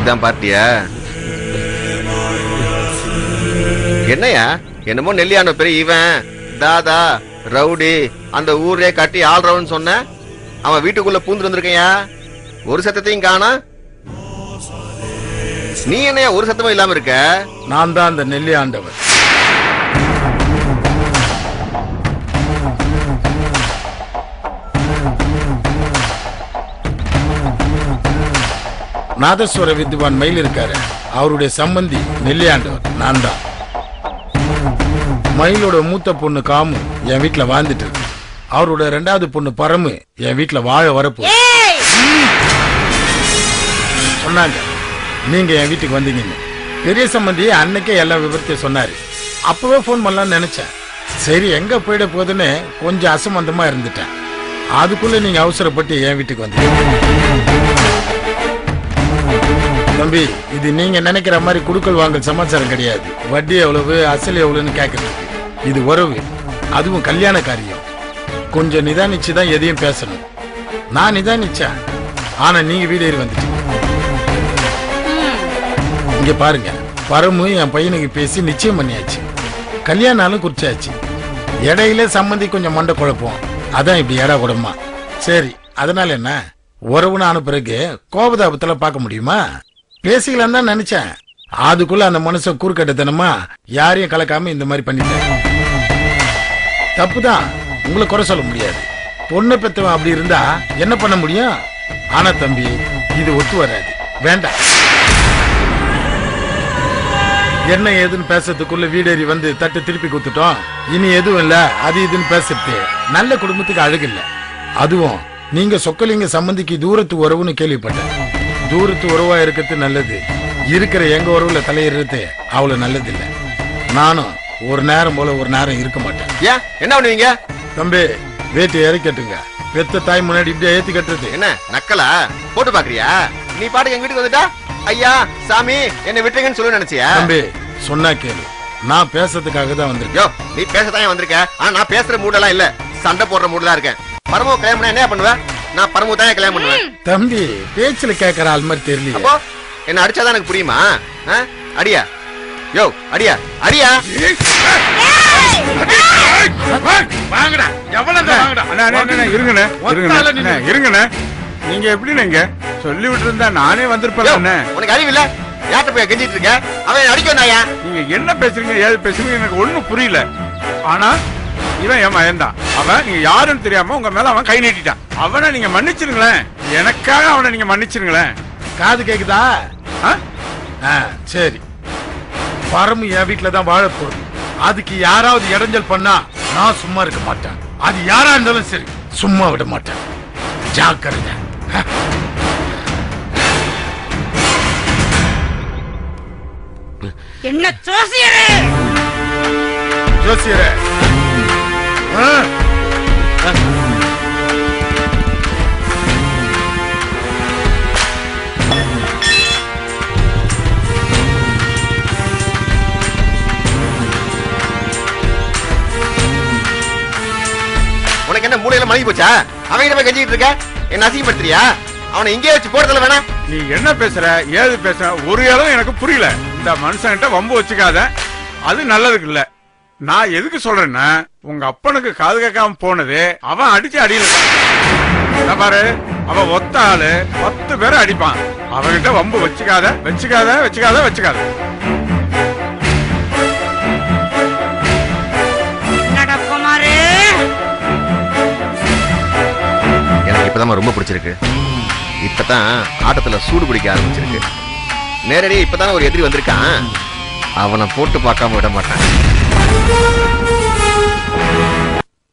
இதான் பார்ட்டியா? என்னையா என்னமோ நெல்லியாண்ட பெரிய இவன் தாதா ரவுடி அந்த ஊரே கட்டி ஆள்றவன் சொன்ன அவன் வீட்டுக்குள்ள பூந்து வந்திருக்கையா? ஒரு சத்தத்தையும் காணா. நீ என்னையா ஒரு சத்தமும் இல்லாம இருக்க? நான் தான் அந்த நெல்லியாண்டவன். நாதஸ்வர வித்வான் மயில் இருக்காரு, அவருடைய சம்பந்தி நெல்லியாண்டவர் நான் தான். மயிலோட மூத்த பொண்ணு காமு என் வீட்டுல வாழ்ந்துட்டு இருக்கு. அவரோட 2வது பொண்ணு பரமு என் வீட்டுல வாழ வரப்போ சொன்னாங்க நீங்க என் வீட்டுக்கு வந்தீங்கன்னு. பெரிய சம்பந்தி அன்னைக்கே எல்லா விவரத்தையும் சொன்னாரு. அப்பவே போன் பண்ணலாம்னு நினைச்சேன். சரி எங்க போயிட போகுதுன்னு கொஞ்சம் அசம்பந்தமா இருந்துட்டேன். அதுக்குள்ள நீங்க அவசரப்பட்டு என் வீட்டுக்கு வந்தீங்க. தம்பி, இது நீங்க நினைக்கிற மாதிரி குடுக்கல் வாங்கல் சமாச்சாரம் கிடையாது. வட்டி எவ்வளவு அசல் எவ்வளவுன்னு கேட்கறதுக்கு இது உறவு, அதுவும் கல்யாண காரியம். கொஞ்சம் நிதானிச்சுதான் எதையும் பேசணும். நான் நிதானிச்சேன், ஆனா நீங்க வீடேறி வந்துட்டீங்க. இங்க பாருங்க, பரமு என் பையனுக்கு பேசி நிச்சயம் பண்ணியாச்சு, கல்யாணாலும் குறிச்சாச்சு. இடையில சம்பந்தி கொஞ்சம் மண்டை குழப்பம், அதான் இப்படி ஏடா கூடமா. சரி, அதனால என்ன, உறவுன்னு ஆன பிறகு கோபதாபத்துல பார்க்க முடியுமா? பேசிக்கலாம் தான் நினைச்சேன். அதுக்குள்ள அந்த மனுஷன் கூறுக்கட்டத்தனமா யாரையும் கலக்காம இந்த மாதிரி பண்ணிட்டேன். தப்புதான், உங்களை குறை சொல்ல முடியாது. பொண்ணு பெத்தவன் அப்படி இருந்தா என்ன பண்ண முடியும்? ஆனா தம்பி, இது ஒத்து வராது, வேண்டாம். என்ன ஏதுன்னு பேசுறதுக்குள்ள வீடேறி வந்து தட்டு திருப்பி கொடுத்துட்டோம். இனி எதுவும் இல்ல அது இதுன்னு பேசுறது நல்ல குடும்பத்துக்கு அழகு இல்ல. அதுவும் நீங்க சொக்கலிங்க சம்பந்திக்கு தூரத்து உறவுன்னு கேள்விப்பட்டேன். தூரத்து உறவா இருக்கிறது நல்லது, இருக்கிற எங்க உறவுல தலையிடுறது அவ்வளவு நல்லது இல்ல. நானும் ஒரு நேரம் போல ஒரு நேரம் இருக்க மாட்டேன். ஏன் என்ன பண்ணுவீங்க? தம்பி, வேட்டி இறக்கட்டுங்க. பெத்த தாய் முன்னாடி இப்படியே ஏத்தி கட்டுறது என்ன நக்கலா? போட்டு பாக்குறியா? நீ பாட்டுக்கு எங்க வீட்டுக்கு வந்துட்டா ஐயா சாமி என்ன விட்டுருங்கன்னு சொல்ல நினைச்சியா? தம்பி சொன்னா கேளு, நான் பேசுறதுக்காக தான் வந்திருக்கேன். நீ பேசத்தான் வந்திருக்க, ஆனா நான் பேசுற மூடெல்லாம் இல்ல, சண்டை போடுற மூடு தான் இருக்கேன். பரமோ கல்யாணம் பண்ண என்ன பண்ணுவேன்? நான் பரமோ தான் கல்யாணம் பண்ணுவேன். தம்பி பேச்சுல கேட்கற ஆள் மாதிரி தெரியல. அப்போ என்ன அடிச்சாதான் எனக்கு புரியுமா? அடியா யோ அடியா அடியா. வாங்கடா, எவ்வளவு வாங்கடா. இருங்கண்ணே, நீங்க எப்படி நீங்க சொல்லி விட்டு இருந்தா நானே வந்திருப்பேன். உனக்கு அறிவு இல்ல? யார்கிட்ட போய் கெஞ்சிட்டு இருக்க? அவன் அடிக்கணாயா? நீங்க என்ன பேசுறீங்க ஏது பேசுறீங்க எனக்கு ஒண்ணும் புரியல. ஆனா இவன் என் மயன்தான். அவன் நீங்க யாருன்னு தெரியாம உங்க மேல அவன் கை நீட்டிட்டான். அவனை நீங்க மன்னிச்சிருங்களேன், எனக்காக அவனை நீங்க மன்னிச்சிருங்களேன். காது கேக்குதா? சரி, பரமு என் வீட்டுலதான் வாழ போறது. அதுக்கு யாராவது இடைஞ்சல் பண்ணா நான் சும்மா இருக்க மாட்டேன். அது யாரா இருந்தாலும் சரி, சும்மா விட மாட்டேன். ஜாக்கிரதை. என்ன ஜோசியரே? ஜோசியரே, உனக்கு என்ன மூளையில மலகி போச்சா? அவன் போய் கெஞ்சிட்டு இருக்க, என்ன அசிங்கப்படுத்துறியா? அவனை இங்கே வச்சு போறதுல வேணா. நீ என்ன பேசுற ஏது பேசுற ஒரு இடம் எனக்கு புரியல. இந்த மனுஷன்கிட்ட வம்பு வச்சுக்காத, அது நல்லதுக்கு இல்ல. நான் எதுக்கு சொல்றேன்னா, உங்க அப்பனுக்கு காது கேட்காம போனது அவன் அடிச்சு அடியில பாரு. அவன் ஒத்த ஆளு 10 பேரை அடிப்பான். அவன்கிட்ட வம்பு வச்சுக்காத வச்சுக்காத வச்சுக்காத வச்சுக்காத. எனக்கு இப்பதான் ரொம்ப பிடிச்சிருக்கு. இப்பதான் ஆட்டத்துல சூடு பிடிக்க ஆரம்பிச்சிருக்கு. நேரடியே இப்பதான் ஒரு எதிரி வந்திருக்கான், அவனை போட்டு பார்க்காம விட மாட்டான்.